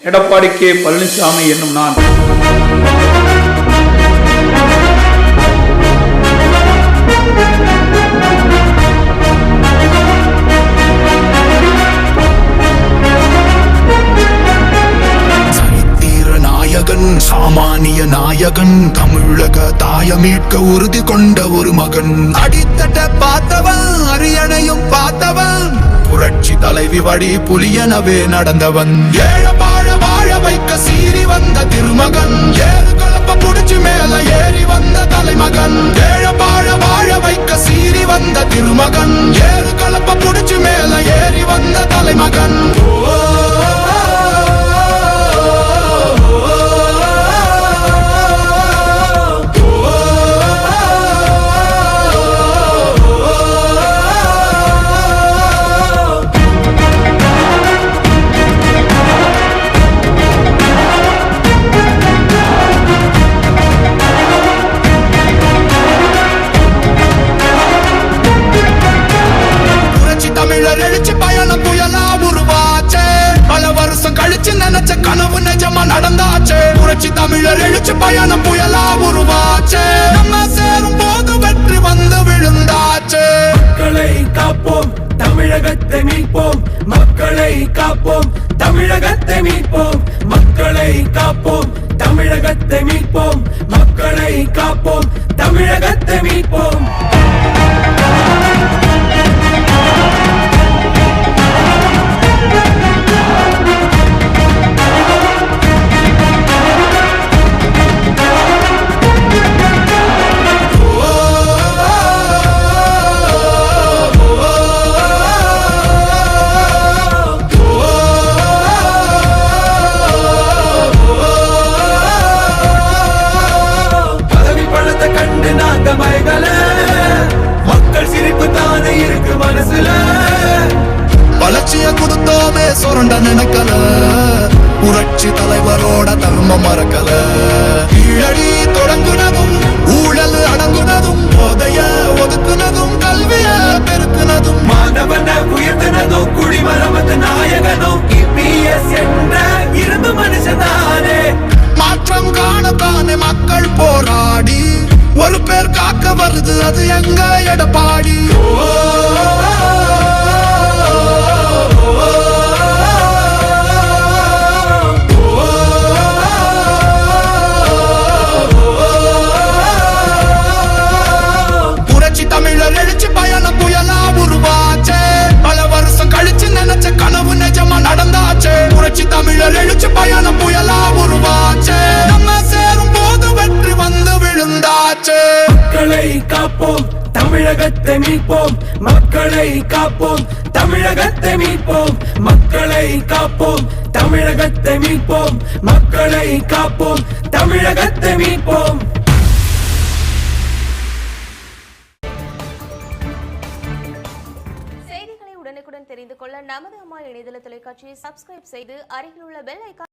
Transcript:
Edappadi K Palaniswami என்னும் நான் சாமானிய நாயகன், தமிழக தாய மீட்க உறுதி கொண்ட ஒரு மகன். அடித்தட்ட பார்த்தவன், அரியணையும் பார்த்தவன், புரட்சி தலைவி வழி புலியனவே நடந்தவன். ஏழ வாழ வாழ வைக்க சீறி வந்த திருமகன், ஏறு கலப்ப புடிச்சு மேல ஏறி வந்த தலைமகன். ஏழ வாழ வாழ வைக்க சீறி வந்த திருமகன், ஏறு கலப்ப புடிச்சு மேல ஏறி வந்த தலைமகன். எழுச்சி பயணம் புயலா உருவாச்சே, பல வருஷம் கழிச்சு நினைச்ச கனவு நிஜமா நடந்தாச்சே. புரட்சி தமிழர் எழுச்சி பயணம் புயலா உருவாச்சே, நம்ம சேரும் போது வெற்றி வந்து விழுந்தாச்சே. மக்களை காப்போம், தமிழகத்தை மீட்போம். மக்களை காப்போம், தமிழகத்தை மீட்போம். மக்களை காப்போம், தமிழகத்தை மீட்போம். மக்களை காப்போம், தமிழகத்தை மீட்போம். மக்கள் சிரிப்பு தானே இருக்கு மனசுல, வளர்ச்சிய கொடுத்தோமே சுரண்ட நினைக்கல, புரட்சி தலைவரோட தர்மம் மறக்கல. கீழடி தொடங்குனதும் ஊழல் அடங்குனதும், போதைய ஒதுக்குனதும் கல்விய பெருக்குனதும், மாணவனை உயர்த்தினதும் குடிமரமத்து நாயகனும் இபிஎஸ் என்ற இரும்பு மனுஷனானே. மாற்றம் காணத்தானே மக்கள் போராடி ஒரு பேர் காக்க வருது, அது எங்க எடப்பாடி. புரட்சி தமிழர் எழுச்சி பயணம் புயலா உருவாச்சே, பல வருஷம் கழிச்சு நினைச்ச கனவு நிஜமா நடந்தாச்சே. புரட்சி தமிழர் எழுச்சி பயணம் புயலா உருவாச்சே, நம்ம சேரும் போது வெற்றி வந்து விழுந்தாச்சே. மக்களை காப்போம், தமிழகத்தை மீட்போம். மக்களை காப்போம், தமிழகத்தை மீட்போம். மக்களை காப்போம், தமிழகத்தை மீட்போம். மக்களை காப்போம், தமிழகத்தை மீட்போம். செய்திகளை உடனுக்குடன் தெரிந்து கொள்ள நமது அம்மா இணையதள தொலைக்காட்சியை சப்ஸ்கிரைப் செய்து அருகில் உள்ள பெல் ஐகான்